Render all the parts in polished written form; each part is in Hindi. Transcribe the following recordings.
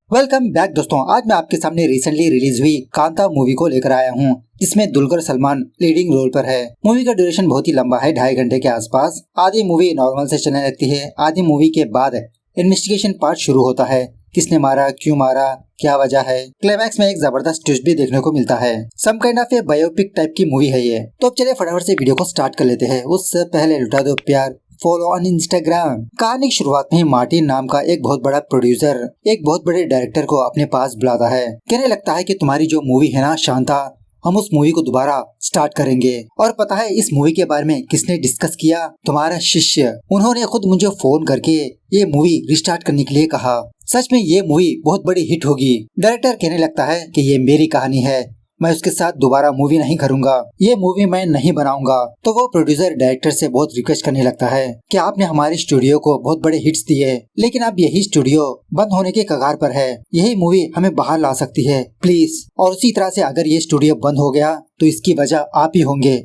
वेलकम बैक दोस्तों। आज मैं आपके सामने रिसेंटली रिलीज हुई कांता मूवी को लेकर आया हूँ, जिसमें दुलकर सलमान लीडिंग रोल पर है। मूवी का ड्यूरेशन बहुत ही लंबा है, 2.5 घंटे के आसपास। आधी मूवी नॉर्मल से चलने लगती है। आधी मूवी के बाद इन्वेस्टिगेशन पार्ट शुरू होता है। किसने मारा, क्यों मारा, क्या वजह है। क्लाइमैक्स में एक जबरदस्त ट्विस्ट भी देखने को मिलता है। Some kind of a biopic type की मूवी है ये। तो अब चलिए फटाफट से वीडियो को स्टार्ट कर लेते हैं। उससे पहले लुटा दो प्यार, फॉलो ऑन इंस्टाग्राम। कहानी की शुरुआत में ही मार्टिन नाम का एक बहुत बड़ा प्रोड्यूसर एक बहुत बड़े डायरेक्टर को अपने पास बुलाता है। कहने लगता है कि तुम्हारी जो मूवी है ना शांता, हम उस मूवी को दोबारा स्टार्ट करेंगे। और पता है इस मूवी के बारे में किसने डिस्कस किया? तुम्हारा शिष्य। उन्होंने खुद मुझे फोन करके ये मूवी रिस्टार्ट करने के लिए कहा। सच में ये मूवी बहुत बड़ी हिट होगी। डायरेक्टर कहने लगता है कि ये मेरी कहानी है, मैं उसके साथ दोबारा मूवी नहीं करूंगा, ये मूवी मैं नहीं बनाऊंगा। तो वो प्रोड्यूसर डायरेक्टर से बहुत रिक्वेस्ट करने लगता है कि आपने हमारे स्टूडियो को बहुत बड़े हिट्स दिए, लेकिन अब यही स्टूडियो बंद होने के कगार पर है। यही मूवी हमें बाहर ला सकती है, प्लीज। और उसी तरह से अगर ये स्टूडियो बंद हो गया तो इसकी वजह आप ही होंगे।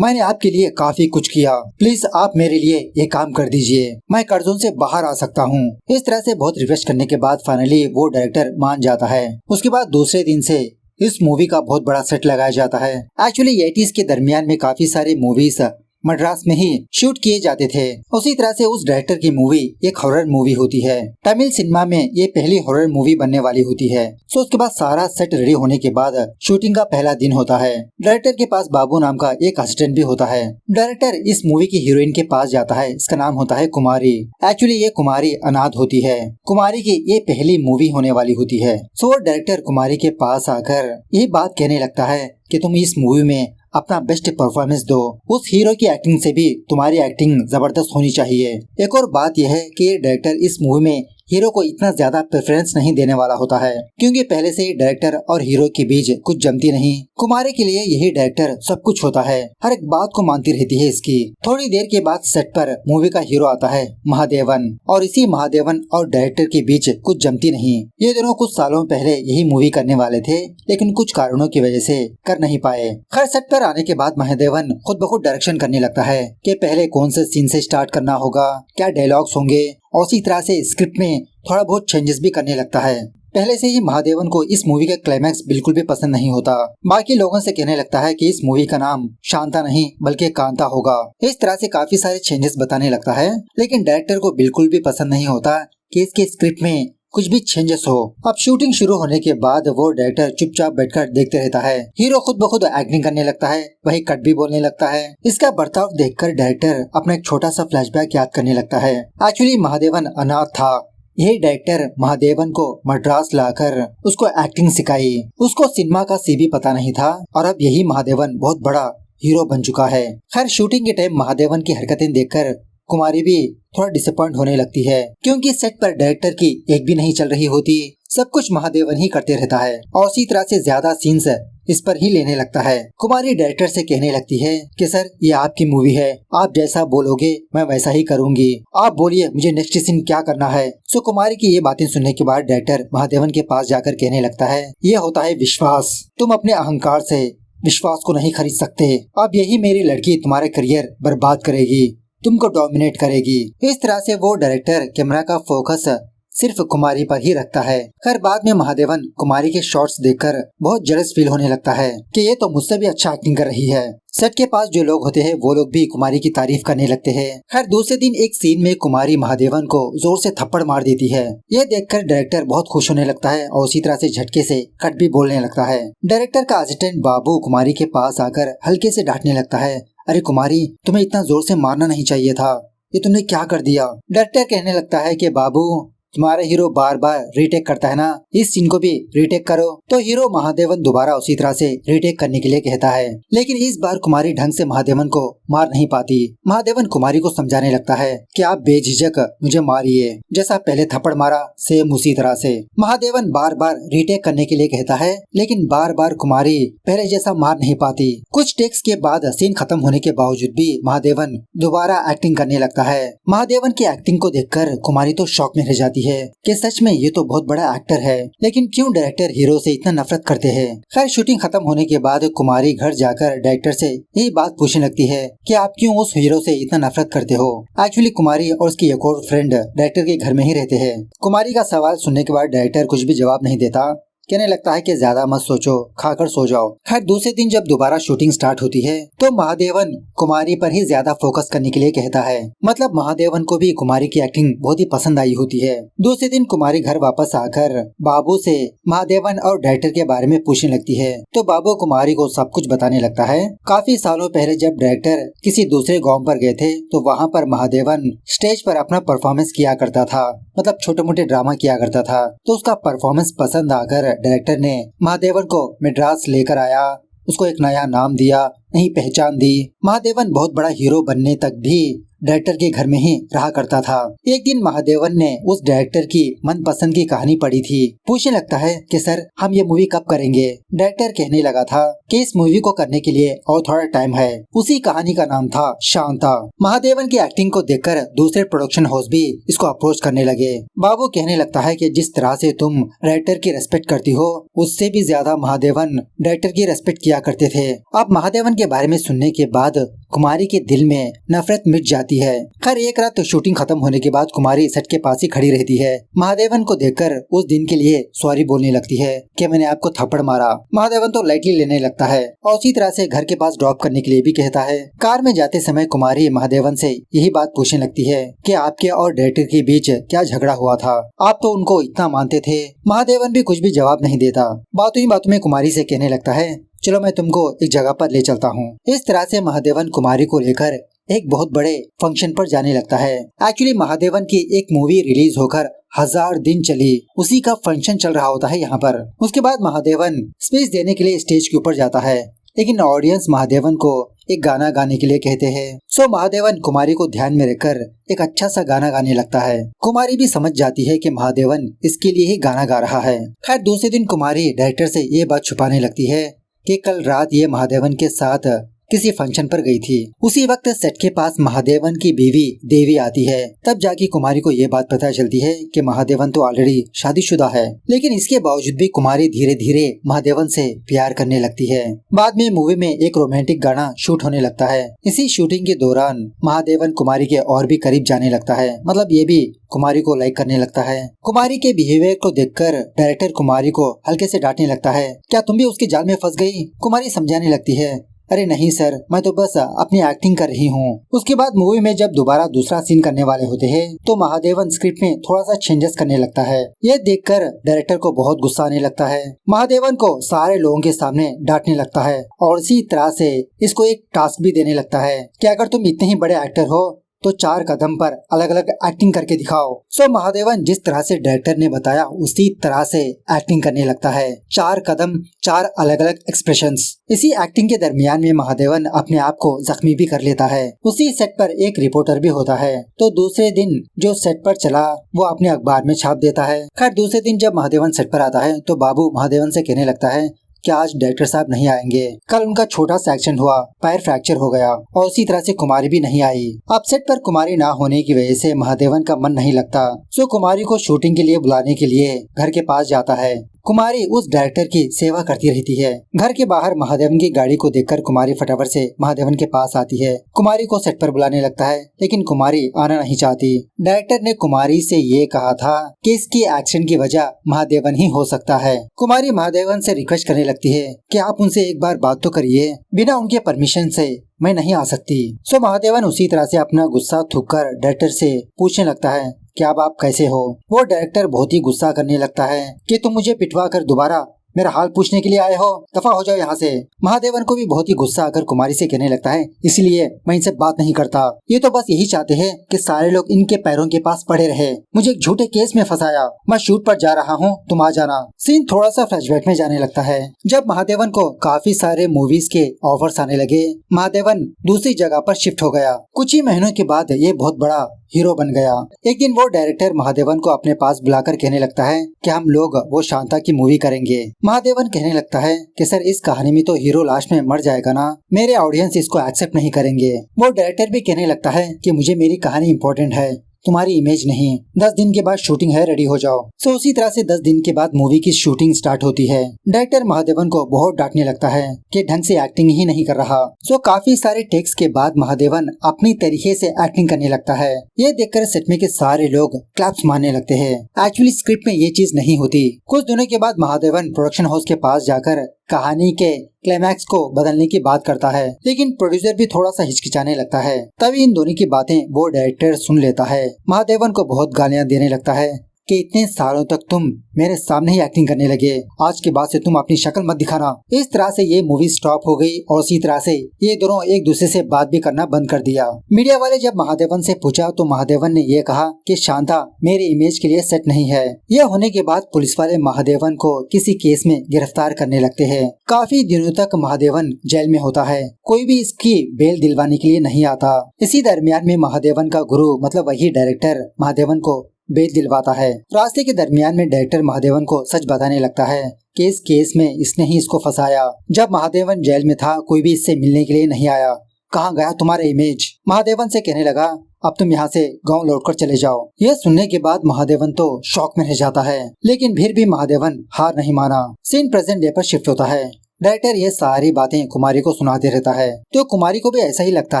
मैंने आपके लिए काफी कुछ किया, प्लीज आप मेरे लिए ये काम कर दीजिए, मैं कर्जों से बाहर आ सकता हूँ। इस तरह से बहुत रिक्वेस्ट करने के बाद फाइनली वो डायरेक्टर मान जाता है। उसके बाद दूसरे दिन से इस मूवी का बहुत बड़ा सेट लगाया जाता है। एक्चुअली 80s के दरमियान में काफी सारे मूवीज मद्रास में ही शूट किए जाते थे। उसी तरह से उस डायरेक्टर की मूवी एक हॉरर मूवी होती है। तमिल सिनेमा में ये पहली हॉरर मूवी बनने वाली होती है। सो उसके बाद सारा सेट रेडी होने के बाद शूटिंग का पहला दिन होता है। डायरेक्टर के पास बाबू नाम का एक असिस्टेंट भी होता है। डायरेक्टर इस मूवी की हीरोइन के पास जाता है। इसका नाम होता है कुमारी। एक्चुअली ये कुमारी अनाथ होती है। कुमारी की ये पहली मूवी होने वाली होती है। सो डायरेक्टर कुमारी के पास आकर यही बात कहने लगता है कि तुम इस मूवी में अपना बेस्ट परफॉर्मेंस दो। उस हीरो की एक्टिंग से भी तुम्हारी एक्टिंग जबरदस्त होनी चाहिए। एक और बात यह है कि डायरेक्टर इस मूवी में हीरो को इतना ज्यादा प्रेफरेंस नहीं देने वाला होता है, क्योंकि पहले से ही डायरेक्टर और हीरो के बीच कुछ जमती नहीं। कुमारी के लिए यही डायरेक्टर सब कुछ होता है, हर एक बात को मानती रहती है इसकी। थोड़ी देर के बाद सेट पर मूवी का हीरो आता है महादेवन, और इसी महादेवन और डायरेक्टर के बीच कुछ जमती नहीं। ये दोनों कुछ सालों पहले यही मूवी करने वाले थे, लेकिन कुछ कारणों की वजह से कर नहीं पाए। खैर सेट पर आने के बाद महादेवन खुद ब खुद डायरेक्शन करने लगता है कि पहले कौन से सीन से स्टार्ट करना होगा, क्या डायलॉग्स होंगे, और उसी तरह से स्क्रिप्ट में थोड़ा बहुत चेंजेस भी करने लगता है। पहले से ही महादेवन को इस मूवी का क्लाइमैक्स बिल्कुल भी पसंद नहीं होता। बाकी लोगों से कहने लगता है कि इस मूवी का नाम शांता नहीं बल्कि कांता होगा। इस तरह से काफी सारे चेंजेस बताने लगता है, लेकिन डायरेक्टर को बिल्कुल भी पसंद नहीं होता कि इसके स्क्रिप्ट में कुछ भी चेंजेस हो। अब शूटिंग शुरू होने के बाद वो डायरेक्टर चुपचाप बैठकर देखते रहता है। हीरो खुद ब खुद एक्टिंग करने लगता है, वही कट भी बोलने लगता है। इसका बर्ताव देखकर डायरेक्टर अपना एक छोटा सा फ्लैशबैक याद करने लगता है। एक्चुअली महादेवन अनाथ था। यही डायरेक्टर महादेवन को मद्रास लाकर उसको एक्टिंग सिखाई। उसको सिनेमा का सी भी पता नहीं था, और अब यही महादेवन बहुत बड़ा हीरो बन चुका है। खैर शूटिंग के टाइम महादेवन की हरकतें देखकर कुमारी भी थोड़ा डिसअपॉइंट होने लगती है, क्योंकि सेट पर डायरेक्टर की एक भी नहीं चल रही होती, सब कुछ महादेवन ही करते रहता है, और उसी तरह से ज्यादा सीन्स इस पर ही लेने लगता है। कुमारी डायरेक्टर से कहने लगती है कि सर ये आपकी मूवी है, आप जैसा बोलोगे मैं वैसा ही करूंगी, आप बोलिए मुझे नेक्स्ट सीन क्या करना है। सो कुमारी की ये बातें सुनने के बाद डायरेक्टर महादेवन के पास जाकर कहने लगता है, ये होता है विश्वास, तुम अपने अहंकार से विश्वास को नहीं खरीद सकते। अब यही मेरी लड़की तुम्हारे करियर बर्बाद करेगी, तुमको डोमिनेट करेगी। इस तरह से वो डायरेक्टर कैमरा का फोकस सिर्फ कुमारी पर ही रखता है। खैर बाद में महादेवन कुमारी के शॉट्स देखकर बहुत जेलस फील होने लगता है कि ये तो मुझसे भी अच्छा एक्टिंग कर रही है। सेट के पास जो लोग होते हैं वो लोग भी कुमारी की तारीफ करने लगते हैं। खैर दूसरे दिन एक सीन में कुमारी महादेवन को जोर से थप्पड़ मार देती है। ये देखकर डायरेक्टर बहुत खुश होने लगता है, और उसी तरह से झटके से कट भी बोलने लगता है। डायरेक्टर का असिस्टेंट बाबू कुमारी के पास आकर हल्के से डांटने लगता है, अरे कुमारी तुम्हें इतना जोर से मारना नहीं चाहिए था, ये तुमने क्या कर दिया। डायरेक्टर कहने लगता है कि बाबू तुम्हारा हीरो बार बार रीटेक करता है ना, इस सीन को भी रीटेक करो। तो हीरो महादेवन दोबारा उसी तरह से रीटेक करने के लिए कहता है, लेकिन इस बार कुमारी ढंग से महादेवन को मार नहीं पाती। महादेवन कुमारी को समझाने लगता है कि आप बेझिझक मुझे मारिए, जैसा पहले थप्पड़ मारा सेम उसी तरह से। महादेवन बार बार रीटेक करने के लिए कहता है, लेकिन बार बार कुमारी पहले जैसा मार नहीं पाती। कुछ टेक्स के बाद सीन खत्म होने के बावजूद भी महादेवन दोबारा एक्टिंग करने लगता है। महादेवन की एक्टिंग को देखकर कुमारी तो शॉक में रह जाती है कि सच में ये तो बहुत बड़ा एक्टर है, लेकिन क्यों डायरेक्टर हीरो से इतना नफरत करते हैं। खैर शूटिंग खत्म होने के बाद कुमारी घर जाकर डायरेक्टर से यही बात पूछने लगती है कि आप क्यों उस हीरो से इतना नफरत करते हो। एक्चुअली कुमारी और उसकी एक और फ्रेंड डायरेक्टर के घर में ही रहते हैं। कुमारी का सवाल सुनने के बाद डायरेक्टर कुछ भी जवाब नहीं देता, कहने लगता है कि ज्यादा मत सोचो, खाकर सो जाओ। खैर दूसरे दिन जब दोबारा शूटिंग स्टार्ट होती है तो महादेवन कुमारी पर ही ज्यादा फोकस करने के लिए कहता है। मतलब महादेवन को भी कुमारी की एक्टिंग बहुत ही पसंद आई होती है। दूसरे दिन कुमारी घर वापस आकर बाबू से महादेवन और डायरेक्टर के बारे में पूछने लगती है, तो बाबू कुमारी को सब कुछ बताने लगता है। काफी सालों पहले जब डायरेक्टर किसी दूसरे गाँव पर गए थे तो वहाँ पर महादेवन स्टेज पर अपना परफॉर्मेंस किया करता था, मतलब छोटे मोटे ड्रामा किया करता था। तो उसका परफॉर्मेंस पसंद आकर डायरेक्टर ने महादेवन को मद्रास लेकर आया, उसको एक नया नाम दिया, नई पहचान दी। महादेवन बहुत बड़ा हीरो बनने तक भी डायरेक्टर के घर में ही रहा करता था। एक दिन महादेवन ने उस डायरेक्टर की मनपसंद की कहानी पढ़ी थी। पूछने लगता है कि सर हम ये मूवी कब करेंगे। डायरेक्टर कहने लगा था कि इस मूवी को करने के लिए और थोड़ा टाइम है। उसी कहानी का नाम था शांता। महादेवन की एक्टिंग को देखकर दूसरे प्रोडक्शन हाउस भी इसको अप्रोच करने लगे। बाबू कहने लगता है कि जिस तरह से तुम डायरेक्टर की रेस्पेक्ट करती हो उससे भी ज्यादा महादेवन डायरेक्टर की रेस्पेक्ट किया करते थे। अब महादेवन के बारे में सुनने के बाद कुमारी के दिल में नफरत मिट जाती है। खैर एक रात शूटिंग खत्म होने के बाद कुमारी सेट के पास ही खड़ी रहती है। महादेवन को देखकर उस दिन के लिए सॉरी बोलने लगती है कि मैंने आपको थप्पड़ मारा। महादेवन तो लाइटली लेने लगता है और उसी तरह से घर के पास ड्रॉप करने के लिए भी कहता है। कार में जाते समय कुमारी महादेवन से यही बात पूछने लगती है कि आपके और डायरेक्टर के बीच क्या झगड़ा हुआ था, आप तो उनको इतना मानते थे। महादेवन भी कुछ भी जवाब नहीं देता। बातों ही बातों में कुमारी से कहने लगता है चलो मैं तुमको एक जगह पर ले चलता हूँ। इस तरह से महादेवन कुमारी को लेकर एक बहुत बड़े फंक्शन पर जाने लगता है। एक्चुअली महादेवन की एक मूवी रिलीज होकर 1000 दिन चली, उसी का फंक्शन चल रहा होता है यहाँ पर। उसके बाद महादेवन स्पीच देने के लिए स्टेज के ऊपर जाता है, लेकिन ऑडियंस महादेवन को एक गाना गाने के लिए कहते हैं। सो महादेवन कुमारी को ध्यान में रखकर एक अच्छा सा गाना गाने लगता है। कुमारी भी समझ जाती है कि महादेवन इसके लिए ही गाना गा रहा है। खैर दूसरे दिन कुमारी डायरेक्टर से ये बात छुपाने लगती है कि कल रात ये महादेवन के साथ किसी फंक्शन पर गई थी। उसी वक्त सेट के पास महादेवन की बीवी देवी आती है। तब जाके कुमारी को ये बात पता चलती है कि महादेवन तो ऑलरेडी शादीशुदा है, लेकिन इसके बावजूद भी कुमारी धीरे धीरे महादेवन से प्यार करने लगती है। बाद में मूवी में एक रोमांटिक गाना शूट होने लगता है। इसी शूटिंग के दौरान महादेवन कुमारी के और भी करीब जाने लगता है, मतलब ये भी कुमारी को लाइक करने लगता है। कुमारी के बिहेवियर को देखकर डायरेक्टर कुमारी को हल्के से डांटने लगता है, क्या तुम भी उसके जाल में फंस गई। कुमारी समझाने लगती है, अरे नहीं सर, मैं तो बस अपनी एक्टिंग कर रही हूँ। उसके बाद मूवी में जब दोबारा दूसरा सीन करने वाले होते हैं तो महादेवन स्क्रिप्ट में थोड़ा सा चेंजेस करने लगता है। यह देखकर डायरेक्टर को बहुत गुस्सा आने लगता है। महादेवन को सारे लोगों के सामने डांटने लगता है और इसी तरह से इसको एक टास्क भी देने लगता है कि अगर तुम इतने ही बड़े एक्टर हो तो 4 कदम पर अलग अलग एक्टिंग करके दिखाओ। सो महादेवन जिस तरह से डायरेक्टर ने बताया उसी तरह से एक्टिंग करने लगता है। 4 कदम 4 अलग अलग एक्सप्रेशंस। इसी एक्टिंग के दरमियान में महादेवन अपने आप को जख्मी भी कर लेता है। उसी सेट पर एक रिपोर्टर भी होता है, तो दूसरे दिन जो सेट पर चला वो अपने अखबार में छाप देता है। खैर दूसरे दिन जब महादेवन सेट पर आता है तो बाबू महादेवन से कहने लगता है कि आज डायरेक्टर साहब नहीं आएंगे। कल उनका छोटा सा एक्सीडेंट हुआ, पैर फ्रैक्चर हो गया और उसी तरह से कुमारी भी नहीं आई। अब सेट पर कुमारी ना होने की वजह से महादेवन का मन नहीं लगता। सो कुमारी को शूटिंग के लिए बुलाने के लिए घर के पास जाता है। कुमारी उस डायरेक्टर की सेवा करती रहती है। घर के बाहर महादेवन की गाड़ी को देखकर कुमारी फटाफट से महादेवन के पास आती है। कुमारी को सेट पर बुलाने लगता है, लेकिन कुमारी आना नहीं चाहती। डायरेक्टर ने कुमारी से ये कहा था कि इसकी एक्सीडेंट की वजह महादेवन ही हो सकता है। कुमारी महादेवन से रिक्वेस्ट करने लगती है कि आप उनसे एक बार बात तो करिए, बिना उनके परमिशन से मैं नहीं आ सकती। सो महादेवन उसी तरह से अपना गुस्सा थूककर डायरेक्टर से पूछने लगता है कि अब आप कैसे हो। वो डायरेक्टर बहुत ही गुस्सा करने लगता है कि तुम मुझे पिटवा कर दोबारा मेरा हाल पूछने के लिए आए हो, दफा हो जाओ यहाँ से। महादेवन को भी बहुत ही गुस्सा आकर कुमारी से कहने लगता है, इसलिए मैं इनसे बात नहीं करता। ये तो बस यही चाहते हैं कि सारे लोग इनके पैरों के पास पड़े रहे। मुझे एक झूठे केस में फंसाया, मैं शूट पर जा रहा हूँ, तुम आ जाना। सीन थोड़ा सा फ्लैशबैक में जाने लगता है। जब महादेवन को काफी सारे मूवीज के ऑफर्स आने लगे, महादेवन दूसरी जगह पर शिफ्ट हो गया। कुछ ही महीनों के बाद ये बहुत बड़ा हीरो बन गया। एक दिन वो डायरेक्टर महादेवन को अपने पास बुलाकर कहने लगता है कि हम लोग वो शांता की मूवी करेंगे। महादेवन कहने लगता है कि सर इस कहानी में तो हीरो लास्ट में मर जाएगा ना, मेरे ऑडियंस इसको एक्सेप्ट नहीं करेंगे। वो डायरेक्टर भी कहने लगता है कि मुझे मेरी कहानी इम्पोर्टेंट है, तुम्हारी इमेज नहीं। 10 दिन के बाद शूटिंग है, रेडी हो जाओ। सो उसी तरह से 10 दिन के बाद मूवी की शूटिंग स्टार्ट होती है। डायरेक्टर महादेवन को बहुत डांटने लगता है कि ढंग से एक्टिंग ही नहीं कर रहा। सो काफी सारे टेक्स के बाद महादेवन अपनी तरीके से एक्टिंग करने लगता है। ये देखकर सेट में के सारे लोग क्लैप्स मारने लगते हैं। एक्चुअली स्क्रिप्ट में ये चीज नहीं होती। कुछ दिनों के बाद महादेवन प्रोडक्शन हाउस के पास जाकर कहानी के क्लाइमैक्स को बदलने की बात करता है, लेकिन प्रोड्यूसर भी थोड़ा सा हिचकिचाने लगता है। तभी इन दोनों की बातें वो डायरेक्टर सुन लेता है। महादेवन को बहुत गालियां देने लगता है कि इतने सालों तक तुम मेरे सामने ही एक्टिंग करने लगे, आज के बाद से तुम अपनी शक्ल मत दिखाना। इस तरह से ये मूवी स्टॉप हो गई और इसी तरह से ये दोनों एक दूसरे से बात भी करना बंद कर दिया। मीडिया वाले जब महादेवन से पूछा तो महादेवन ने ये कहा कि शांता मेरी इमेज के लिए सेट नहीं है। यह होने के बाद पुलिस वाले महादेवन को किसी केस में गिरफ्तार करने लगते हैं। काफी दिनों तक महादेवन जेल में होता है, कोई भी इसकी बेल दिलवाने के लिए नहीं आता। इसी दरमियान में महादेवन का गुरु मतलब वही डायरेक्टर महादेवन को बेल दिलवाता है। रास्ते के दरमियान में डायरेक्टर महादेवन को सच बताने लगता है कि इस केस में इसने ही इसको फंसाया। जब महादेवन जेल में था कोई भी इससे मिलने के लिए नहीं आया। कहाँ गया तुम्हारा इमेज? महादेवन से कहने लगा अब तुम यहाँ से गांव लौटकर चले जाओ। यह सुनने के बाद महादेवन तो शॉक में रह जाता है, लेकिन फिर भी महादेवन हार नहीं माना। सीन प्रेजेंट डे पर शिफ्ट होता है। डायरेक्टर ये सारी बातें कुमारी को सुनाते रहता है, तो कुमारी को भी ऐसा ही लगता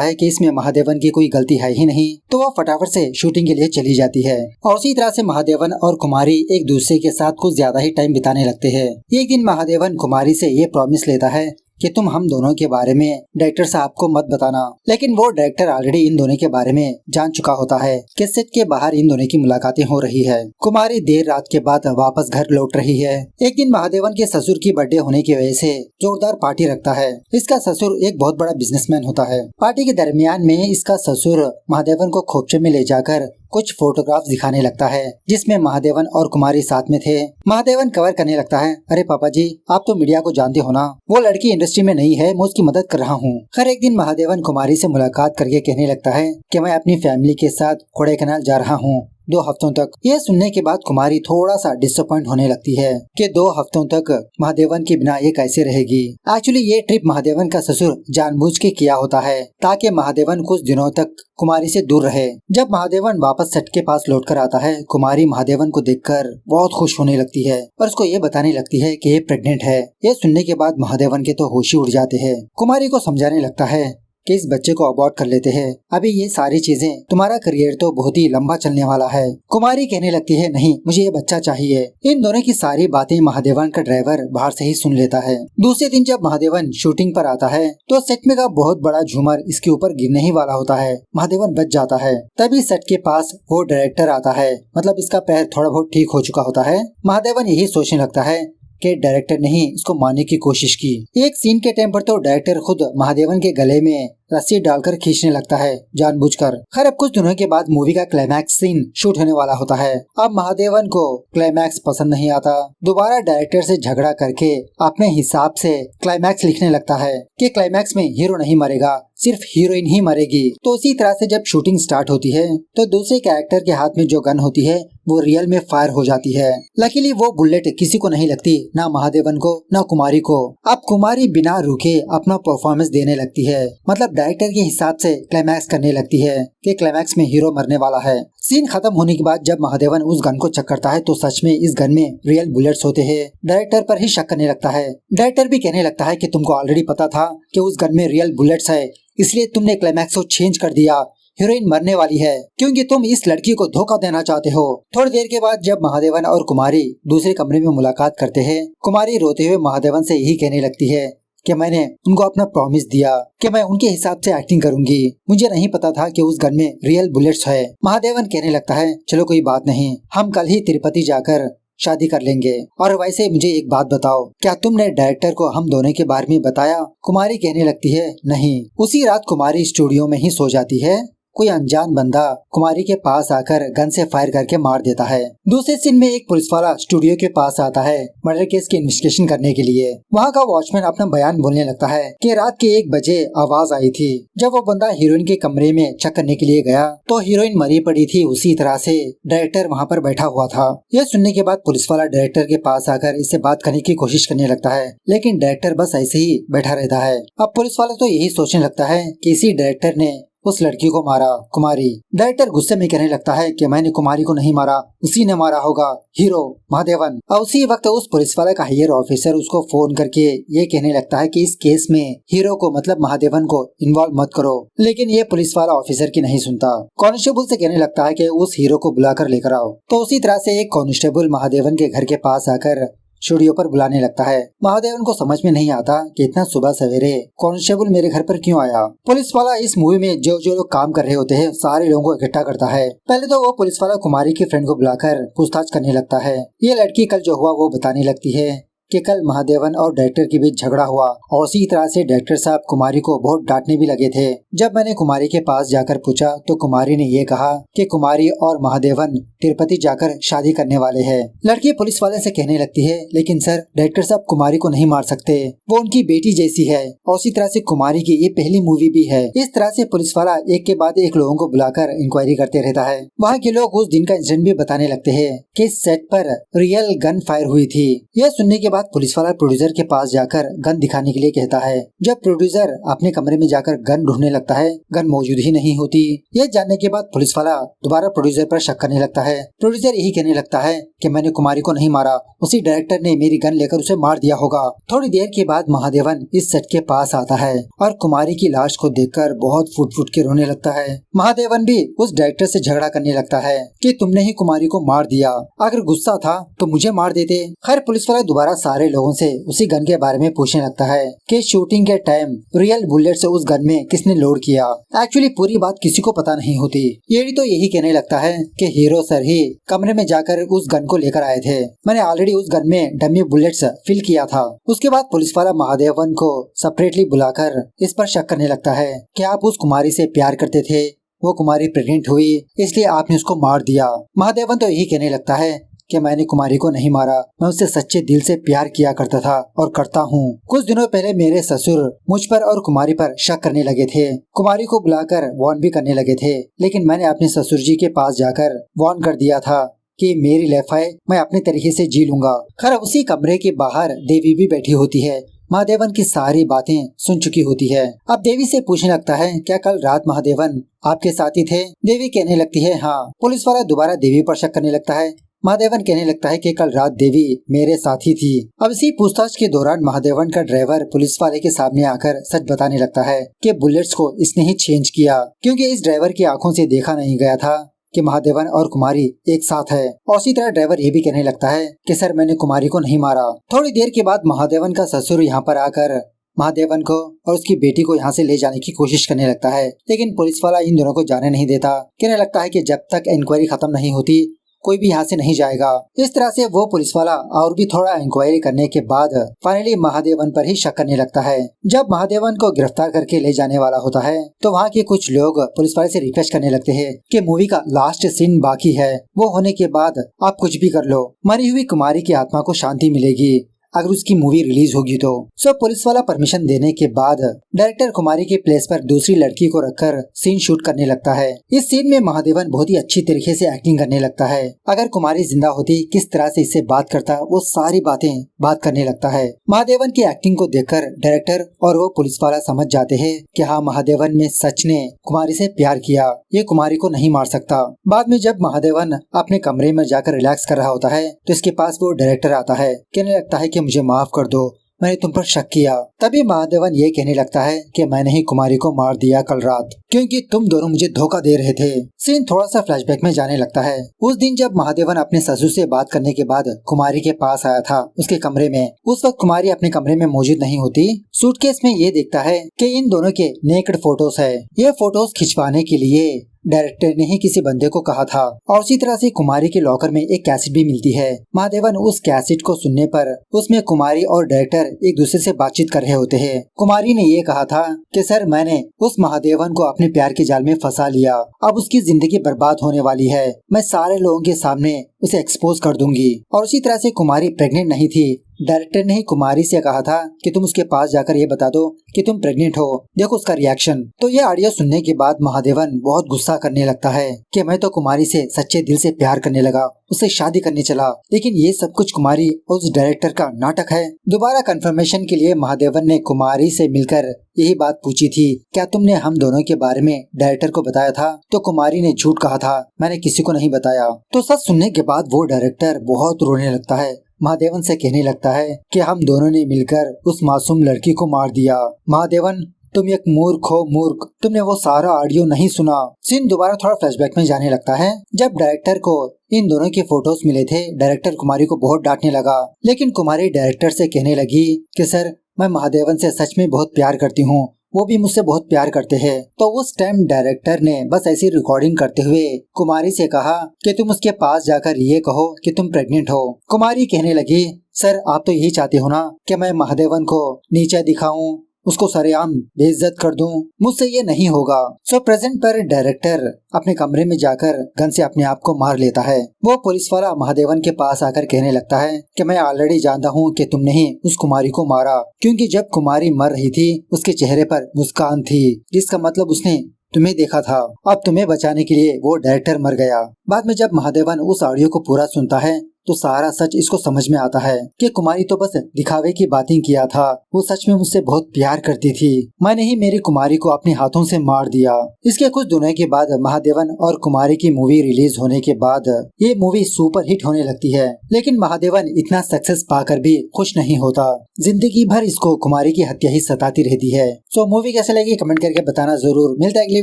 है कि इसमें महादेवन की कोई गलती है ही नहीं, तो वह फटाफट से शूटिंग के लिए चली जाती है। और उसी तरह से महादेवन और कुमारी एक दूसरे के साथ कुछ ज्यादा ही टाइम बिताने लगते हैं। एक दिन महादेवन कुमारी से ये प्रॉमिस लेता है कि तुम हम दोनों के बारे में डायरेक्टर साहब को मत बताना, लेकिन वो डायरेक्टर ऑलरेडी इन दोनों के बारे में जान चुका होता है कि सेट के बाहर इन दोनों की मुलाकातें हो रही है। कुमारी देर रात के बाद वापस घर लौट रही है। एक दिन महादेवन के ससुर की बर्थडे होने की वजह से जोरदार पार्टी रखता है। इसका ससुर एक बहुत बड़ा बिजनेसमैन होता है। पार्टी के दरमियान में इसका ससुर महादेवन को खोपचे में ले जाकर कुछ फोटोग्राफ दिखाने लगता है, जिसमें महादेवन और कुमारी साथ में थे। महादेवन कवर करने लगता है, अरे पापा जी आप तो मीडिया को जानते हो ना, वो लड़की इंडस्ट्री में नहीं है, मैं उसकी मदद कर रहा हूँ। खैर एक दिन महादेवन कुमारी से मुलाकात करके कहने लगता है कि मैं अपनी फैमिली के साथ कोडाईकनाल जा रहा हूँ 2 हफ्तों तक। यह सुनने के बाद कुमारी थोड़ा सा डिसअपॉइंट होने लगती है कि 2 हफ्तों तक महादेवन के बिना ये कैसे रहेगी। एक्चुअली ये ट्रिप महादेवन का ससुर जानबूझ के किया होता है ताकि महादेवन कुछ दिनों तक कुमारी से दूर रहे। जब महादेवन वापस सेट के पास लौटकर आता है, कुमारी महादेवन को देखकर बहुत खुश होने लगती है और उसको ये बताने लगती है कि ये प्रेग्नेंट है। ये सुनने के बाद महादेवन के तो होश ही उड़ जाते हैं। कुमारी को समझाने लगता है कि इस बच्चे को अबॉर्ट कर लेते हैं, अभी ये सारी चीजें, तुम्हारा करियर तो बहुत ही लंबा चलने वाला है। कुमारी कहने लगती है नहीं मुझे ये बच्चा चाहिए। इन दोनों की सारी बातें महादेवन का ड्राइवर बाहर से ही सुन लेता है। दूसरे दिन जब महादेवन शूटिंग पर आता है तो सेट में का बहुत बड़ा झूमर इसके ऊपर गिरने ही वाला होता है। महादेवन बच जाता है। तभी सेट के पास वो डायरेक्टर आता है, मतलब इसका पैर थोड़ा बहुत ठीक हो चुका होता है। महादेवन यही सोचने लगता है कि डायरेक्टर ने ही इसको मारने की कोशिश की। एक सीन के टाइम पर तो डायरेक्टर खुद महादेवन के गले में रस्सी डालकर खींचने लगता है जानबूझकर। खैर अब कुछ दिनों के बाद मूवी का क्लाइमैक्स सीन शूट होने वाला होता है। अब महादेवन को क्लाइमैक्स पसंद नहीं आता, दोबारा डायरेक्टर से झगड़ा करके अपने हिसाब से क्लाइमैक्स लिखने लगता है कि क्लाइमैक्स में हीरो नहीं मरेगा, सिर्फ हीरोइन ही मरेगी। तो उसी तरह से जब शूटिंग स्टार्ट होती है तो दूसरे कैरेक्टर के हाथ में जो गन होती है वो रियल में फायर हो जाती है। लकीली वो बुलेट किसी को नहीं लगती, ना महादेवन को ना कुमारी को। अब कुमारी बिना रुके अपना परफॉर्मेंस देने लगती है, मतलब डायरेक्टर के हिसाब से क्लाइमैक्स करने लगती है कि क्लाइमैक्स में हीरो मरने वाला है। सीन खत्म होने के बाद जब महादेवन उस गन को चेक करता है तो सच में इस गन में रियल बुलेट्स होते हैं। डायरेक्टर पर ही शक करने लगता है। डायरेक्टर भी कहने लगता है कि तुमको ऑलरेडी पता था कि उस गन में रियल बुलेट्स है, इसलिए तुमने क्लाइमैक्स को चेंज कर दिया। हीरोइन मरने वाली है क्योंकि तुम इस लड़की को धोखा देना चाहते हो। थोड़ी देर के बाद जब महादेवन और कुमारी दूसरे कमरे में मुलाकात करते हैं, कुमारी रोते हुए महादेवन से यही कहने लगती है कि मैंने उनको अपना प्रॉमिस दिया कि मैं उनके हिसाब से एक्टिंग करूंगी, मुझे नहीं पता था कि उस गन में रियल बुलेट्स है। महादेवन कहने लगता है चलो कोई बात नहीं, हम कल ही तिरुपति जाकर शादी कर लेंगे। और वैसे मुझे एक बात बताओ, क्या तुमने डायरेक्टर को हम दोनों के बारे में बताया? कुमारी कहने लगती है नहीं। उसी रात कुमारी स्टूडियो में ही सो जाती है। कोई अनजान बंदा कुमारी के पास आकर गन से फायर करके मार देता है। दूसरे सीन में एक पुलिस वाला स्टूडियो के पास आता है मर्डर केस की इन्वेस्टिगेशन करने के लिए। वहाँ का वॉचमैन अपना बयान बोलने लगता है कि रात के 1 बजे आवाज आई थी। जब वो बंदा हीरोइन के कमरे में चेक करने के लिए गया तो हीरोइन मरी पड़ी थी, उसी तरह से डायरेक्टर वहाँ पर बैठा हुआ था। यह सुनने के बाद पुलिस वाला डायरेक्टर के पास आकर इससे बात करने की कोशिश करने लगता है, लेकिन डायरेक्टर बस ऐसे ही बैठा रहता है। अब पुलिस वाला तो यही सोचने लगता है कि इसी डायरेक्टर ने उस लड़की को मारा, कुमारी। डायरेक्टर गुस्से में कहने लगता है कि मैंने कुमारी को नहीं मारा, उसी ने मारा होगा, हीरो महादेवन। और उसी वक्त उस पुलिस वाले का हायर ऑफिसर उसको फोन करके ये कहने लगता है कि इस केस में हीरो को मतलब महादेवन को इन्वॉल्व मत करो, लेकिन ये पुलिस वाला ऑफिसर की नहीं सुनता। कांस्टेबल से कहने लगता है कि उस हीरो को बुलाकर लेकर आओ। तो उसी तरह से एक कांस्टेबल महादेवन के घर के पास आकर स्टूडियो पर बुलाने लगता है। महादेवन को समझ में नहीं आता कि इतना सुबह सवेरे कांस्टेबल मेरे घर पर क्यों आया। पुलिस वाला इस मूवी में जो जो लोग काम कर रहे होते हैं सारे लोगों को इकट्ठा करता है। पहले तो वो पुलिस वाला कुमारी की फ्रेंड को बुलाकर पूछताछ करने लगता है। ये लड़की कल जो हुआ वो बताने लगती है कि कल महादेवन और डायरेक्टर के बीच झगड़ा हुआ और उसी तरह से डायरेक्टर साहब कुमारी को बहुत डांटने भी लगे थे। जब मैंने कुमारी के पास जाकर पूछा तो कुमारी ने ये कहा कि कुमारी और महादेवन तिरुपति जाकर शादी करने वाले हैं। लड़की पुलिस वाले से कहने लगती है, लेकिन सर डायरेक्टर साहब कुमारी को नहीं मार सकते, वो उनकी बेटी जैसी है और उसी तरह से कुमारी की ये पहली मूवी भी है। इस तरह से पुलिस वाला एक के बाद एक लोगों को बुलाकर इंक्वायरी करते रहता है। वहाँ के लोग उस दिन का इंसिडेंट भी बताने लगते हैं कि सेट पर रियल गन फायर हुई थी। यह सुनने के बाद पुलिस वाला प्रोड्यूसर के पास जाकर गन दिखाने के लिए कहता है। जब प्रोड्यूसर अपने कमरे में जाकर गन ढूंढने लगता है, गन मौजूद ही नहीं होती। यह जानने के बाद पुलिस वाला दोबारा प्रोड्यूसर पर शक करने लगता है। प्रोड्यूसर यही कहने लगता है कि मैंने कुमारी को नहीं मारा, उसी डायरेक्टर ने मेरी गन लेकर उसे मार दिया होगा। थोड़ी देर के बाद महादेवन इस सेट के पास आता है और कुमारी की लाश को देखकर बहुत फुट फुट के रोने लगता है। महादेवन भी उस डायरेक्टर से झगड़ा करने लगता है कि तुमने ही कुमारी को मार दिया, अगर गुस्सा था तो मुझे मार देते। खैर पुलिस वाला दोबारा सारे लोगों से उसी गन के बारे में पूछने लगता है कि शूटिंग के टाइम रियल बुलेट से उस गन में किसने लोड किया। एक्चुअली पूरी बात किसी को पता नहीं होती। ये तो यही कहने लगता है कि हीरो सर ही कमरे में जाकर उस गन को लेकर आए थे, मैंने ऑलरेडी उस गन में डमी बुलेट्स फिल किया था। उसके बाद पुलिस वाला महादेवन को सेपरेटली बुलाकर इस पर शक करने लगता है कि आप उस कुमारी से प्यार करते थे, वो कुमारी प्रेग्नेंट हुई इसलिए आपने उसको मार दिया। महादेवन तो यही कहने लगता है कि मैंने कुमारी को नहीं मारा, मैं उससे सच्चे दिल से प्यार किया करता था और करता हूँ। कुछ दिनों पहले मेरे ससुर मुझ पर और कुमारी पर शक करने लगे थे, कुमारी को बुलाकर वार्न भी करने लगे थे, लेकिन मैंने अपने ससुर जी के पास जाकर वार्न कर दिया था कि मेरी लाइफ है, मैं अपने तरीके से जी लूंगा। खैर उसी कमरे के बाहर देवी भी बैठी होती है, महादेवन की सारी बातें सुन चुकी होती है। अब देवी से पूछने लगता है, क्या कल रात महादेवन आपके साथी थे? देवी कहने लगती है हाँ। पुलिस वाला दोबारा देवी पर शक करने लगता है। महादेवन कहने लगता है कि कल रात देवी मेरे साथी थी। अब इसी पूछताछ के दौरान महादेवन का ड्राइवर पुलिस वाले के सामने आकर सच बताने लगता है कि बुलेट्स को इसने ही चेंज किया, क्योंकि इस ड्राइवर की आंखों से देखा नहीं गया था कि महादेवन और कुमारी एक साथ है। और उसी तरह ड्राइवर ये भी कहने लगता है कि सर मैंने कुमारी को नहीं मारा। थोड़ी देर के बाद महादेवन का ससुर यहाँ पर आकर महादेवन को और उसकी बेटी को यहाँ से ले जाने की कोशिश करने लगता है, लेकिन पुलिस वाला इन दोनों को जाने नहीं देता। कहने लगता है कि जब तक इंक्वायरी खत्म नहीं होती कोई भी यहाँ से नहीं जाएगा। इस तरह से वो पुलिस वाला और भी थोड़ा इंक्वायरी करने के बाद फाइनली महादेवन पर ही शक करने लगता है। जब महादेवन को गिरफ्तार करके ले जाने वाला होता है तो वहाँ के कुछ लोग पुलिस वाले से रिक्वेस्ट करने लगते हैं कि मूवी का लास्ट सीन बाकी है, वो होने के बाद आप कुछ भी कर लो, मरी हुई कुमारी की आत्मा को शांति मिलेगी अगर उसकी मूवी रिलीज होगी तो। सो पुलिस वाला परमिशन देने के बाद डायरेक्टर कुमारी के प्लेस पर दूसरी लड़की को रखकर सीन शूट करने लगता है। इस सीन में महादेवन बहुत ही अच्छी तरीके से एक्टिंग करने लगता है। अगर कुमारी जिंदा होती किस तरह से इससे बात करता वो सारी बात करने लगता है। महादेवन की एक्टिंग को देखकर डायरेक्टर और वो पुलिस वाला समझ जाते हैं कि हाँ महादेवन में सच ने कुमारी से प्यार किया, ये कुमारी को नहीं मार सकता। बाद में जब महादेवन अपने कमरे में जाकर रिलैक्स कर रहा होता है तो इसके पास वो डायरेक्टर आता है, कहने लगता है कि मुझे माफ कर दो, मैंने तुम पर शक किया। तभी महादेवन ये कहने लगता है कि मैंने ही कुमारी को मार दिया कल रात, क्योंकि तुम दोनों मुझे धोखा दे रहे थे। सीन थोड़ा सा फ्लैशबैक में जाने लगता है। उस दिन जब महादेवन अपने ससुर से बात करने के बाद कुमारी के पास आया था उसके कमरे में, उस वक्त कुमारी अपने कमरे में मौजूद नहीं होती। सूटकेस में ये देखता है कि इन दोनों के नेकेड फोटोज है। ये फोटोज खिंचवाने के लिए डायरेक्टर ने ही किसी बंदे को कहा था। और उसी तरह से कुमारी के लॉकर में एक कैसेट भी मिलती है। महादेवन उस कैसेट को सुनने पर उसमें कुमारी और डायरेक्टर एक दूसरे से बातचीत कर रहे होते हैं। कुमारी ने ये कहा था कि सर मैंने उस महादेवन को अपने प्यार के जाल में फंसा लिया, अब उसकी जिंदगी बर्बाद होने वाली है, मैं सारे लोगों के सामने उसे एक्सपोज कर दूंगी। और उसी तरह से कुमारी प्रेग्नेंट नहीं थी। डायरेक्टर ने ही कुमारी से कहा था कि तुम उसके पास जाकर ये बता दो कि तुम प्रेग्नेंट हो, देखो उसका रिएक्शन। तो ये ऑडियो सुनने के बाद महादेवन बहुत गुस्सा करने लगता है कि मैं तो कुमारी से सच्चे दिल से प्यार करने लगा उससे शादी करने चला, लेकिन ये सब कुछ कुमारी और उस डायरेक्टर का नाटक है। दोबारा कंफर्मेशन के लिए महादेवन ने कुमारी से मिलकर यही बात पूछी थी, क्या तुमने हम दोनों के बारे में डायरेक्टर को बताया था? तो कुमारी ने झूठ कहा था, मैंने किसी को नहीं बताया। तो सच सुनने के बाद वो डायरेक्टर बहुत रोने लगता है, महादेवन से कहने लगता है कि हम दोनों ने मिलकर उस मासूम लड़की को मार दिया। महादेवन, तुम एक मूर्ख हो मूर्ख, तुमने वो सारा ऑडियो नहीं सुना। सीन दोबारा थोड़ा फ्लैशबैक में जाने लगता है। जब डायरेक्टर को इन दोनों के फोटोज मिले थे, डायरेक्टर कुमारी को बहुत डांटने लगा, लेकिन कुमारी डायरेक्टर से कहने लगी कि सर, मैं महादेवन से सच में बहुत प्यार करती हूँ, वो भी मुझसे बहुत प्यार करते हैं। तो उस टाइम डायरेक्टर ने बस ऐसी रिकॉर्डिंग करते हुए कुमारी से कहा कि तुम उसके पास जाकर ये कहो कि तुम प्रेग्नेंट हो। कुमारी कहने लगी, सर आप तो यही चाहते हो ना कि मैं महादेवन को नीचा दिखाऊं, उसको सरेआम बेइज्जत कर दूं। मुझसे ये नहीं होगा। सो प्रेजेंट पर डायरेक्टर अपने कमरे में जाकर गन से अपने आप को मार लेता है। वो पुलिस वाला महादेवन के पास आकर कहने लगता है कि मैं ऑलरेडी जानता हूँ कि तुमने ही उस कुमारी को मारा, क्योंकि जब कुमारी मर रही थी उसके चेहरे पर मुस्कान थी, जिसका मतलब उसने तुम्हें देखा था। अब तुम्हें बचाने के लिए वो डायरेक्टर मर गया। बाद में जब महादेवन उस ऑडियो को पूरा सुनता है तो सारा सच इसको समझ में आता है कि कुमारी तो बस दिखावे की बातें किया था, वो सच में मुझसे बहुत प्यार करती थी, मैंने ही मेरी कुमारी को अपने हाथों से मार दिया। इसके कुछ दिनों के बाद महादेवन और कुमारी की मूवी रिलीज होने के बाद ये मूवी सुपर हिट होने लगती है, लेकिन महादेवन इतना सक्सेस पाकर भी खुश नहीं होता। जिंदगी भर इसको कुमारी की हत्या ही सताती रहती है। सो मूवी कैसे लगी कमेंट करके बताना जरूर। मिलता है अगली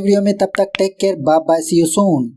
वीडियो में, तब तक take care, bye bye, see you soon.